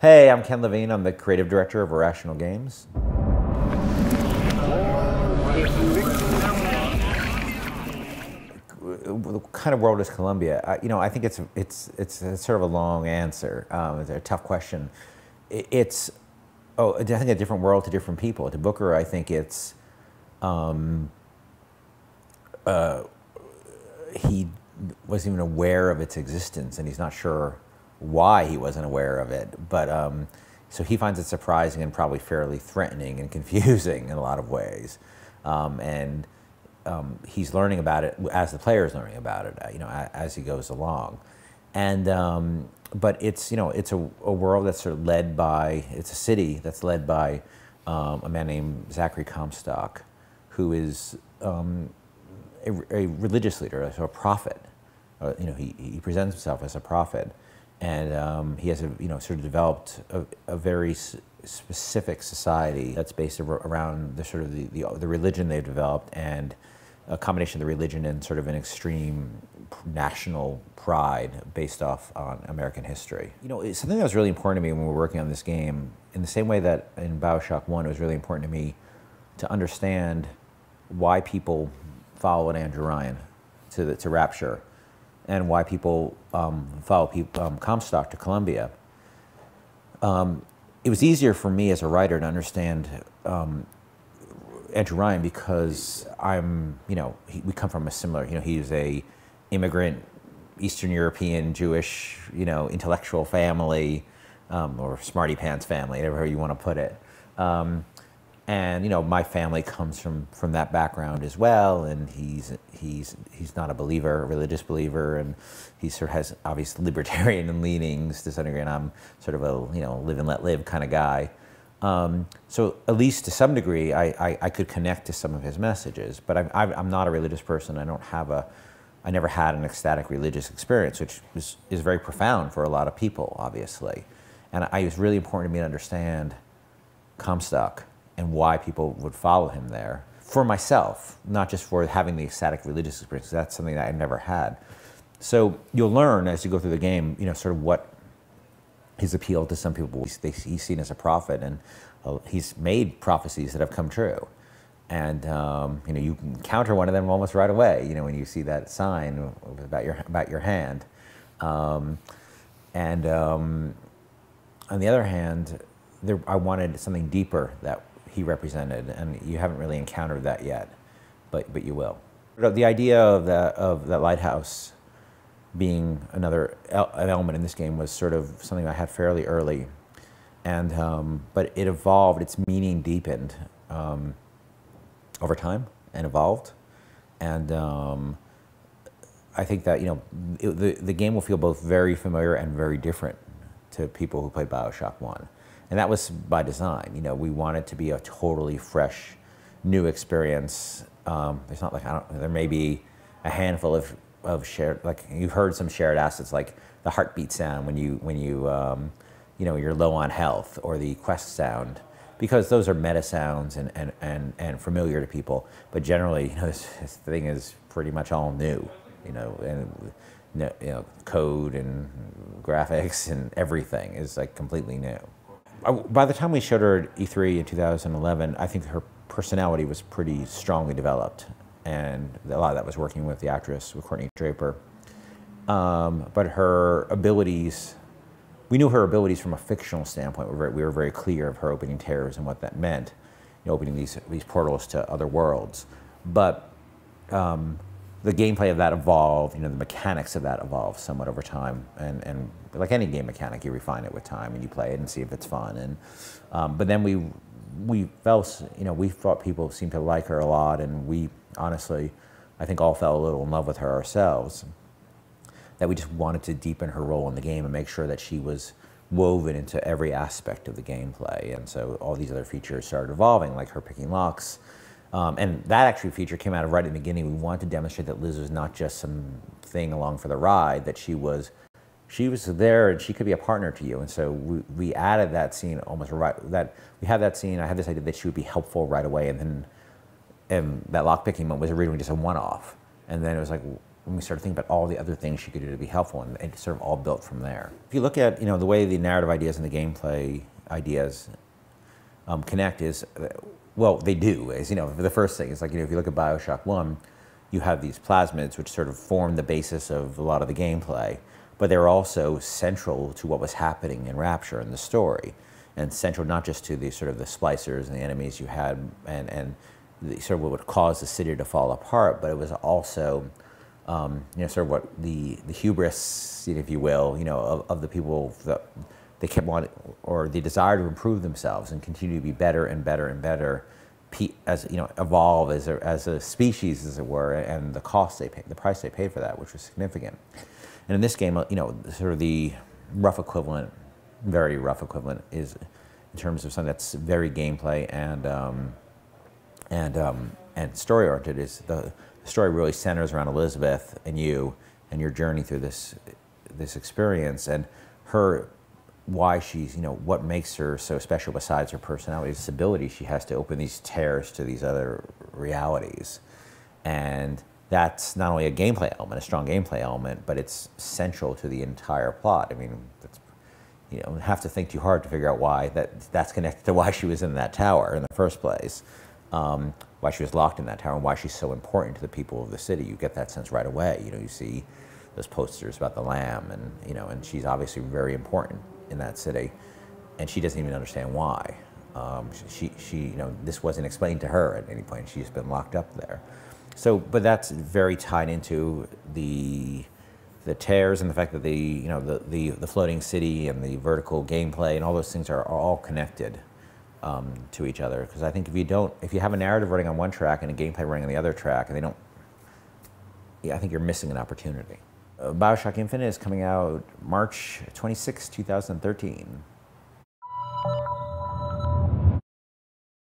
Hey, I'm Ken Levine. I'm the creative director of Irrational Games. What kind of world is Colombia? I think it's sort of a long answer. It's a tough question. It's I think a different world to different people. To Booker, I think it's he wasn't even aware of its existence, and he's not sure why he wasn't aware of it. But so he finds it surprising and probably fairly threatening and confusing in a lot of ways. He's learning about it as the player is learning about it, as he goes along. And but it's it's a world that's sort of led by, it's a city that's led by a man named Zachary Comstock, who is a religious leader, so a prophet. He presents himself as a prophet, and he has sort of developed a very specific society that's based around the sort of the religion they've developed, and a combination of the religion and sort of an extreme national pride based off on American history. It's something that was really important to me when we were working on this game, in the same way that in BioShock 1 it was really important to me to understand why people followed Andrew Ryan to Rapture, and why people follow Comstock to Columbia. It was easier for me as a writer to understand Andrew Ryan because we come from a similar, he's a immigrant, Eastern European, Jewish, intellectual family, or smarty pants family, whatever you want to put it. And my family comes from that background as well, and he's not a believer, a religious believer, and he sort of has obvious libertarian leanings to some degree, and I'm sort of a live and let live kind of guy. So at least to some degree, I could connect to some of his messages, but I'm not a religious person. I never had an ecstatic religious experience, which is very profound for a lot of people, obviously. And it was really important to me to understand Comstock and why people would follow him there. For myself, not just for having the ecstatic religious experience. That's something that I never had. So you'll learn as you go through the game, sort of what his appeal to some people. He's seen as a prophet, and he's made prophecies that have come true. And you can counter one of them almost right away. When you see that sign about your hand. On the other hand, I wanted something deeper that he represented, and you haven't really encountered that yet, but you will. The idea of that lighthouse being an element in this game was sort of something I had fairly early, and but it evolved. Its meaning deepened over time and evolved, and I think that the game will feel both very familiar and very different to people who played BioShock 1. And that was by design. We want it to be a totally fresh, new experience. There's not like, there may be a handful of shared, like you've heard some shared assets, like the heartbeat sound when you're low on health, or the quest sound, because those are meta sounds and familiar to people. But generally, this thing is pretty much all new, and code and graphics and everything is like completely new. By the time we showed her at E3 in 2011, I think her personality was pretty strongly developed, and a lot of that was working with the actress, with Courtney Draper. But her abilities, we knew her abilities from a fictional standpoint. We were very clear of her opening terrors and what that meant, opening these portals to other worlds. But the gameplay of that evolved, the mechanics of that evolved somewhat over time, and like any game mechanic, you refine it with time and you play it and see if it's fun. And but then we felt, we thought people seemed to like her a lot, and we honestly, I think, all fell a little in love with her ourselves. That we just wanted to deepen her role in the game and make sure that she was woven into every aspect of the gameplay. And so all these other features started evolving, like her picking locks. And that actually feature came out of right at the beginning. We wanted to demonstrate that Liz was not just some thing along for the ride, that she was there and she could be a partner to you. And so we added that scene almost right, that we had that scene, I had this idea that she would be helpful right away, and that lockpicking moment was originally just a one-off. And then it was like, when we started thinking about all the other things she could do to be helpful, and it sort of all built from there. If you look at the way the narrative ideas and the gameplay ideas connect is, well, they do. Is the first thing is like if you look at BioShock 1, you have these plasmids which sort of form the basis of a lot of the gameplay, but they're also central to what was happening in Rapture in the story, and central not just to the sort of the splicers and the enemies you had, and the, sort of what would cause the city to fall apart, but it was also sort of what the hubris, if you will, of the people that they kept wanting, or the desire to improve themselves and continue to be better and better and better, as evolve as a species, as it were, and the cost they paid, the price they paid for that, which was significant. And in this game, sort of the rough equivalent, very rough equivalent, is in terms of something that's very gameplay and story oriented. Is the story really centers around Elizabeth and you and your journey through this experience, and her, why she's, what makes her so special besides her personality, this ability she has to open these tears to these other realities. And that's not only a gameplay element, a strong gameplay element, but it's central to the entire plot. I mean, that's, you don't have to think too hard to figure out why that's connected to why she was in that tower in the first place, why she was locked in that tower, and why she's so important to the people of the city. You get that sense right away. You see those posters about the lamb, and and she's obviously very important in that city, and she doesn't even understand why. This wasn't explained to her at any point. She's been locked up there. So, but that's very tied into the tears and the fact that the floating city and the vertical gameplay and all those things are all connected to each other. Because I think if you have a narrative running on one track and a gameplay running on the other track, and they don't, I think you're missing an opportunity. BioShock Infinite is coming out March 26, 2013.